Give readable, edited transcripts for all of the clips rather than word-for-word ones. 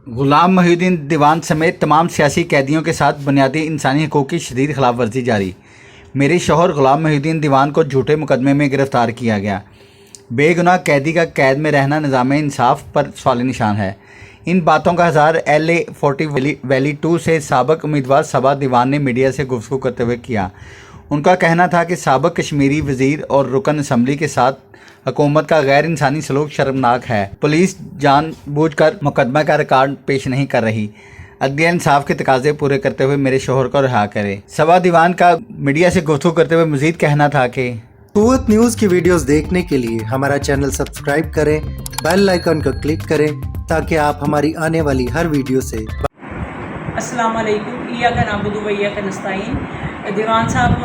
गुलाम मोहिउद्दीन दीवान समेत तमाम सियासी कैदियों के साथ बुनियादी इंसानी हकूक़ की शदीद खिलाफ वर्जी जारी। मेरे शौहर गुलाम मोहिउद्दीन दीवान को झूठे मुकदमे में गिरफ़्तार किया गया। बेगुनाह कैदी का कैद में रहना निज़ाम इंसाफ पर सवाल निशान है। इन बातों का इज़हार LA 40 वैली 2 से साबिक़ उम्मीदवार सबा दीवान ने मीडिया से गुफ्तगू करते हुए किया। उनका कहना था कि साबिक़ कश्मीरी वज़ीर और रुकन असम्बली के साथ हुकूमत का गैर इंसानी सलूक शर्मनाक है। पुलिस जानबूझकर मुकदमा का रिकॉर्ड पेश नहीं कर रही। अदलिया इंसाफ के तकाजे पूरे करते हुए मेरे शोहर को रिहा करे। सबा दीवान का मीडिया से गुफ्तगू करते हुए मज़ीद कहना था कि कुव्वत न्यूज़ की वीडियोस देखने के लिए हमारा चैनल सब्सक्राइब करें, बेल आइकन को क्लिक करें ताकि आप हमारी आने वाली हर वीडियो से। अस्सलाम वालेकुम, इय्याका नअबुदु व इय्याका नस्तईन। दीवान साहब,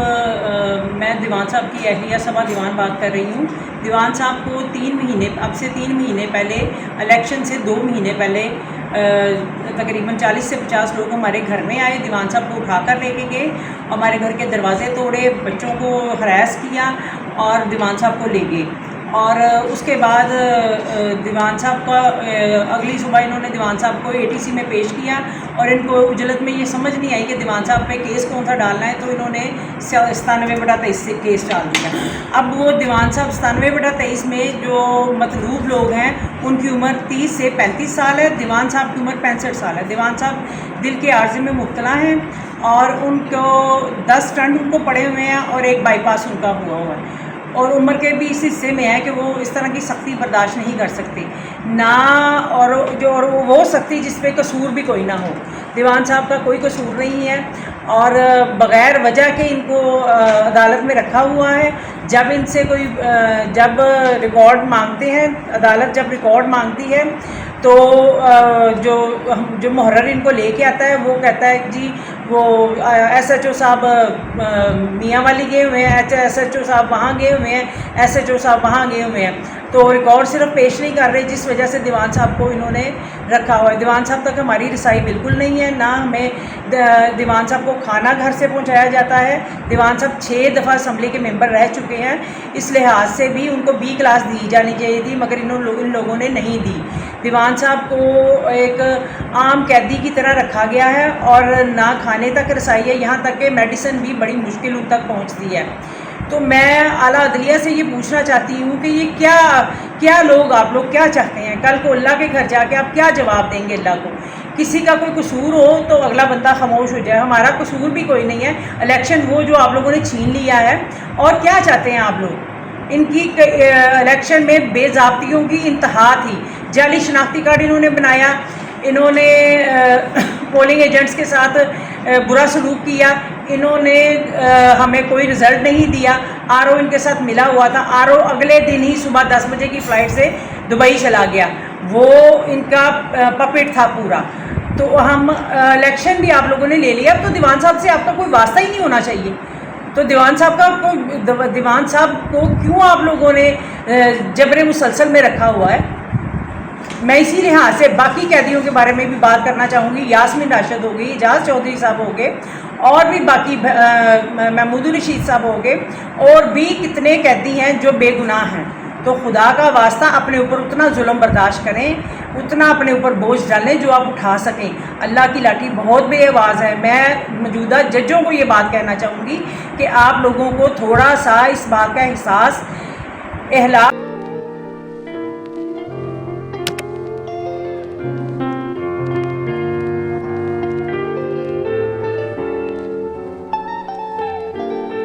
मैं दीवान साहब की अहलिया सबा दीवान बात कर रही हूँ। दीवान साहब को 3 महीने पहले, इलेक्शन से 2 महीने पहले तकरीबन 40 से 50 लोग हमारे घर में आए। दीवान साहब को उठा कर लेके गए, हमारे घर के दरवाजे तोड़े, बच्चों को हरास किया और दीवान साहब को ले गए। और उसके बाद दीवान साहब का अगली सुबह इन्होंने दीवान साहब को ATC में पेश किया और इनको उजलत में ये समझ नहीं आई कि दीवान साहब पे केस कौन सा डालना है, तो इन्होंने 97/23 से केस डाल दिया। अब वो दीवान साहब 97/23 में जो मतलूब लोग हैं उनकी उम्र 30 से 35 साल है। दीवान साहब की उम्र 65 साल है। दीवान साहब दिल के आर्जे में मुब्तला हैं और उनको 10 स्टंट उनको पड़े हुए हैं और एक बाईपास उनका हुआ है और उम्र के भी इस हिस्से में है कि वो इस तरह की सख्ती बर्दाश्त नहीं कर सकते ना, और वो सख्ती जिस पे कसूर भी कोई ना हो। दीवान साहब का कोई कसूर नहीं है और बग़ैर वजह के इनको अदालत में रखा हुआ है। जब इनसे कोई जब रिकॉर्ड मांगते हैं, अदालत जब रिकॉर्ड मांगती है तो जो मुहर्रर इनको लेके आता है वो कहता है जी वो SHO साहब मियाँ वाली गए हुए हैं, SHO साहब वहाँ गए हुए हैं, SHO साहब वहाँ गए हुए हैं, तो रिकॉर्ड सिर्फ पेश नहीं कर रहे, जिस वजह से दीवान साहब को इन्होंने रखा हुआ है। दीवान साहब तक हमारी रसाई बिल्कुल नहीं है, ना हमें दीवान साहब को खाना घर से पहुंचाया जाता है। दीवान साहब 6 दफ़ा असम्बली के मेंबर रह चुके हैं, इस लिहाज से भी उनको B क्लास दी जानी चाहिए थी, मगर इन लोगों ने नहीं दी। दीवान साहब को एक आम कैदी की तरह रखा गया है और ना खाने तक रसाई है, यहाँ तक कि मेडिसिन भी बड़ी मुश्किल उन तक पहुँचती है। तो मैं आला अदलिया से ये पूछना चाहती हूँ कि ये क्या लोग, आप लोग क्या चाहते हैं? कल को अल्लाह के घर जाके आप क्या जवाब देंगे अल्लाह को? किसी का कोई कसूर हो तो अगला बंदा खामोश हो जाए, हमारा कसूर भी कोई नहीं है। इलेक्शन वो जो आप लोगों ने छीन लिया है, और क्या चाहते हैं आप लोग? इनकी इलेक्शन में बेज़ाब्तियों की इंतहा थी। जाली शनाख्ती कार्ड इन्होंने बनाया, इन्होंने पोलिंग एजेंट्स के साथ बुरा सलूक किया, इन्होंने हमें कोई रिज़ल्ट नहीं दिया। RO इनके साथ मिला हुआ था, RO अगले दिन ही सुबह 10 बजे की फ़्लाइट से दुबई चला गया, वो इनका पपेट था पूरा। तो हम इलेक्शन भी आप लोगों ने ले लिया, तो दीवान साहब से आपका कोई वास्ता ही नहीं होना चाहिए। तो दीवान साहब को क्यों आप लोगों ने जबरे मुसलसल में रखा हुआ है? मैं इसी लिहाज से बाकी कैदियों के बारे में भी बात करना चाहूँगी। यास्मीन राशिद हो गई, एजाज चौधरी साहब हो गए, और भी बाकी महमूदुर रशीद साहब हो गए, और भी कितने कैदी हैं जो बेगुनाह हैं। तो खुदा का वास्ता अपने ऊपर उतना जुल्म बर्दाश्त करें, उतना अपने ऊपर बोझ डालें जो आप उठा सकें। अल्लाह की लाठी बहुत बेआवाज़ है। मैं मौजूदा जजों को ये बात कहना चाहूँगी कि आप लोगों को थोड़ा सा इस बात का एहसास